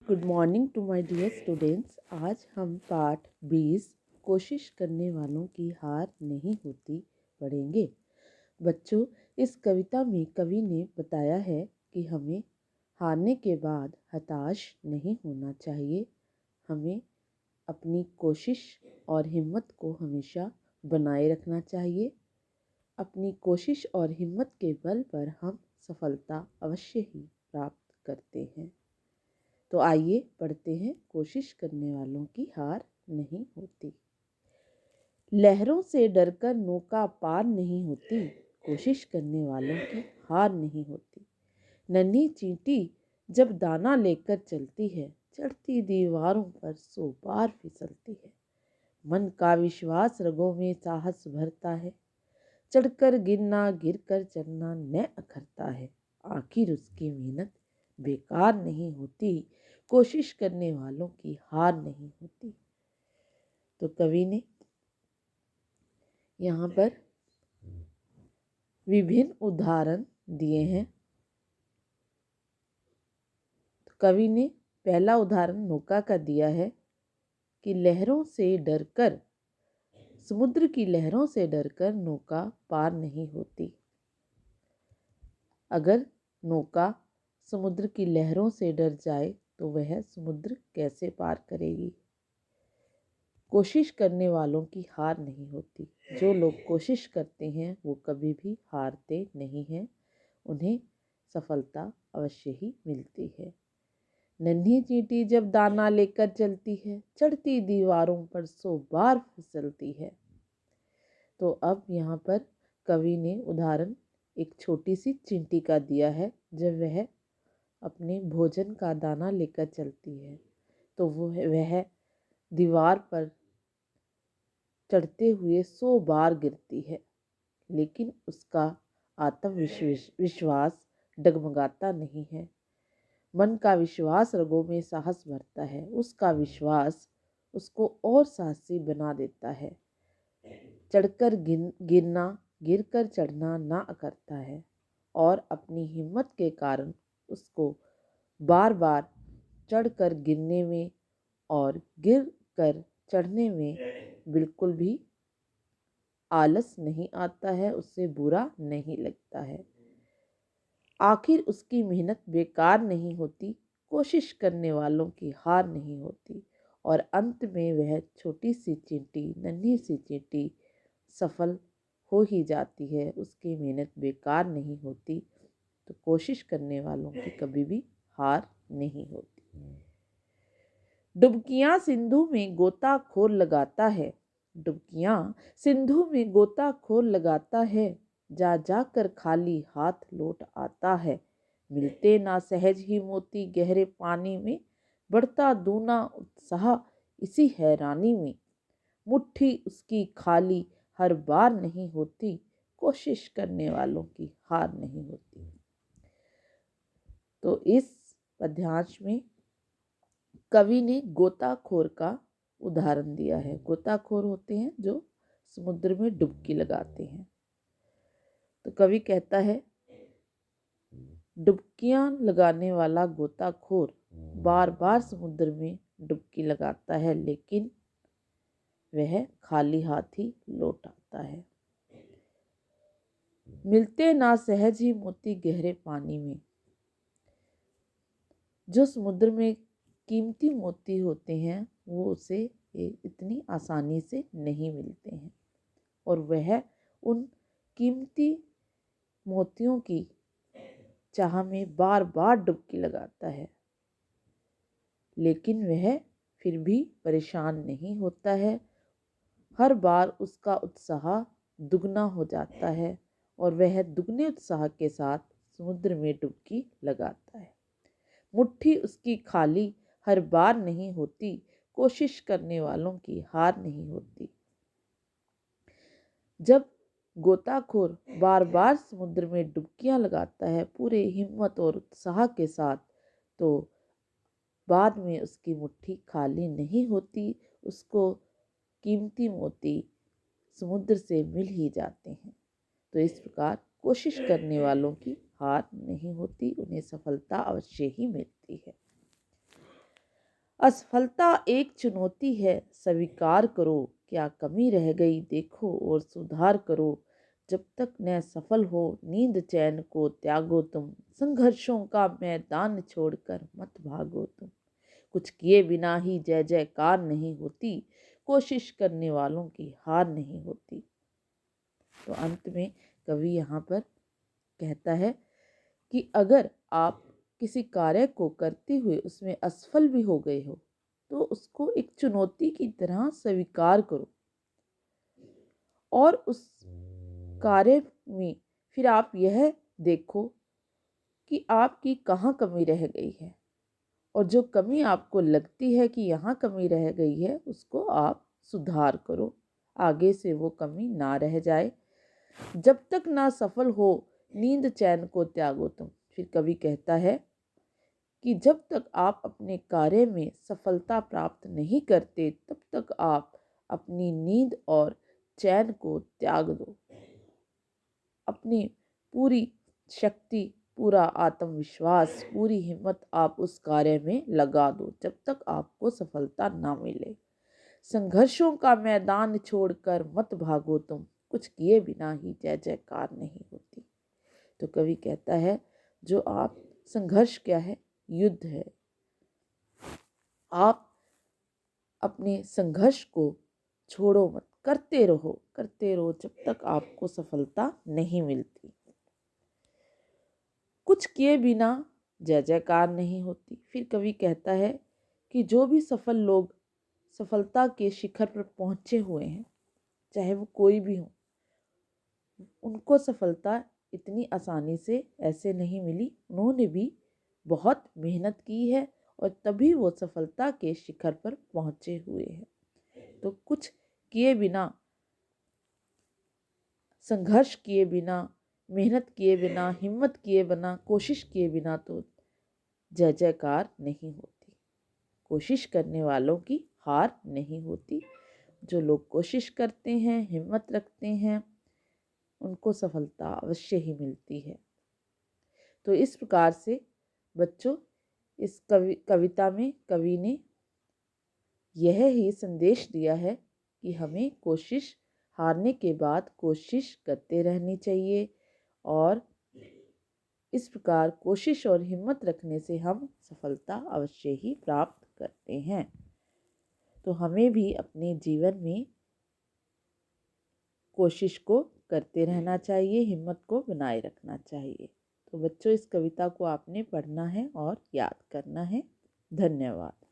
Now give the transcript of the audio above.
Good morning to my dear students. आज हम पाठ 20 कोशिश करने वालों की हार नहीं होती पढ़ेंगे। बच्चों, इस कविता में कवि ने बताया है कि हमें हारने के बाद हताश नहीं होना चाहिए। हमें अपनी कोशिश और हिम्मत को हमेशा बनाए रखना चाहिए। अपनी कोशिश और हिम्मत के बल पर हम सफलता अवश्य ही प्राप्त करते हैं। तो आइए पढ़ते हैं। कोशिश करने वालों की हार नहीं होती। लहरों से डरकर नौका पार नहीं होती, कोशिश करने वालों की हार नहीं होती। नन्ही चींटी जब दाना लेकर चलती है, चढ़ती दीवारों पर 100 बार फिसलती है। मन का विश्वास रगों में साहस भरता है, चढ़कर गिरना गिरकर चढ़ना न अखरता है। आखिर उसकी मेहनत बेकार नहीं होती, कोशिश करने वालों की हार नहीं होती। तो कवि ने यहाँ पर विभिन्न उदाहरण दिए हैं। तो कवि ने पहला उदाहरण नौका का दिया है कि लहरों से डरकर, समुद्र की लहरों से डरकर नौका पार नहीं होती। अगर नौका समुद्र की लहरों से डर जाए तो वह समुद्र कैसे पार करेगी। कोशिश करने वालों की हार नहीं होती। जो लोग कोशिश करते हैं वो कभी भी हारते नहीं हैं, उन्हें सफलता अवश्य ही मिलती है। नन्ही चींटी जब दाना लेकर चलती है, चढ़ती दीवारों पर 100 बार फिसलती है। तो अब यहाँ पर कवि ने उदाहरण एक छोटी सी चींटी का दिया है। जब वह अपने भोजन का दाना लेकर चलती है तो वह दीवार पर चढ़ते हुए 100 बार गिरती है, लेकिन उसका आत्मविश्वास डगमगाता नहीं है। मन का विश्वास रगों में साहस भरता है। उसका विश्वास उसको और साहसी बना देता है। चढ़कर गिरना गिरकर चढ़ना ना करता है और अपनी हिम्मत के कारण उसको बार बार चढ़कर गिरने में और गिर कर चढ़ने में बिल्कुल भी आलस नहीं आता है, उससे बुरा नहीं लगता है। आखिर उसकी मेहनत बेकार नहीं होती, कोशिश करने वालों की हार नहीं होती। और अंत में वह छोटी सी चींटी, नन्ही सी चींटी सफल हो ही जाती है। उसकी मेहनत बेकार नहीं होती। तो कोशिश करने वालों की कभी भी हार नहीं होती। डुबकियां सिंधु में गोताखोर लगाता है, डुबकियां सिंधु में गोताखोर लगाता है। जा जाकर खाली हाथ लौट आता है। मिलते ना सहज ही मोती गहरे पानी में, बढ़ता दूना उत्साह इसी हैरानी में। मुट्ठी उसकी खाली हर बार नहीं होती, कोशिश करने वालों की हार नहीं होती। तो इस पद्यांश में कवि ने गोताखोर का उदाहरण दिया है। गोताखोर होते हैं जो समुद्र में डुबकी लगाते हैं। तो कवि कहता है, डुबकियां लगाने वाला गोताखोर बार बार समुद्र में डुबकी लगाता है, लेकिन वह खाली हाथ ही लौट आता है। मिलते ना सहज ही मोती गहरे पानी में। जो समुद्र में कीमती मोती होते हैं वो उसे इतनी आसानी से नहीं मिलते हैं और वह उन कीमती मोतियों की चाह में बार बार डुबकी लगाता है, लेकिन वह फिर भी परेशान नहीं होता है। हर बार उसका उत्साह दुगना हो जाता है और वह दुगने उत्साह के साथ समुद्र में डुबकी लगाता है। मुट्ठी उसकी खाली हर बार नहीं होती, कोशिश करने वालों की हार नहीं होती। जब गोताखोर बार बार समुद्र में डुबकियां लगाता है पूरे हिम्मत और उत्साह के साथ, तो बाद में उसकी मुट्ठी खाली नहीं होती। उसको कीमती मोती समुद्र से मिल ही जाते हैं। तो इस प्रकार कोशिश करने वालों की हार नहीं होती, उन्हें सफलता अवश्य ही मिलती है। असफलता एक चुनौती है, स्वीकार करो, क्या कमी रह गई देखो और सुधार करो। जब तक न सफल हो नींद चैन को त्यागो तुम, संघर्षों का मैदान छोड़कर मत भागो तुम। कुछ किए बिना ही जय जयकार नहीं होती, कोशिश करने वालों की हार नहीं होती। तो अंत में कवि यहाँ पर कहता है कि अगर आप किसी कार्य को करते हुए उसमें असफल भी हो गए हो तो उसको एक चुनौती की तरह स्वीकार करो और उस कार्य में फिर आप यह देखो कि आपकी कहाँ कमी रह गई है, और जो कमी आपको लगती है कि यहाँ कमी रह गई है उसको आप सुधार करो, आगे से वो कमी ना रह जाए। जब तक ना सफल हो नींद चैन को त्यागो तुम। फिर कवि कहता है कि जब तक आप अपने कार्य में सफलता प्राप्त नहीं करते तब तक आप अपनी नींद और चैन को त्याग दो। अपनी पूरी शक्ति, पूरा आत्मविश्वास, पूरी हिम्मत आप उस कार्य में लगा दो जब तक आपको सफलता ना मिले। संघर्षों का मैदान छोड़कर मत भागो तुम, कुछ किए बिना ही जय जयकार नहीं होती। तो कवि कहता है जो आप संघर्ष क्या है, युद्ध है। आप अपने संघर्ष को छोड़ो मत, करते रहो जब तक आपको सफलता नहीं मिलती। कुछ किए बिना जय जयकार नहीं होती। फिर कवि कहता है कि जो भी सफल लोग सफलता के शिखर पर पहुंचे हुए हैं, चाहे वो कोई भी हो, उनको सफलता इतनी आसानी से ऐसे नहीं मिली। उन्होंने भी बहुत मेहनत की है और तभी वो सफलता के शिखर पर पहुंचे हुए हैं। तो कुछ किए बिना, संघर्ष किए बिना, मेहनत किए बिना, हिम्मत किए बिना, कोशिश किए बिना तो जय जयकार नहीं होती। कोशिश करने वालों की हार नहीं होती। जो लोग कोशिश करते हैं, हिम्मत रखते हैं, उनको सफलता अवश्य ही मिलती है। तो इस प्रकार से बच्चों इस कविता में कवि ने यह ही संदेश दिया है कि हमें कोशिश, हारने के बाद कोशिश करते रहनी चाहिए, और इस प्रकार कोशिश और हिम्मत रखने से हम सफलता अवश्य ही प्राप्त करते हैं। तो हमें भी अपने जीवन में कोशिश को करते रहना चाहिए, हिम्मत को बनाए रखना चाहिए। तो बच्चों इस कविता को आपने पढ़ना है और याद करना है। धन्यवाद।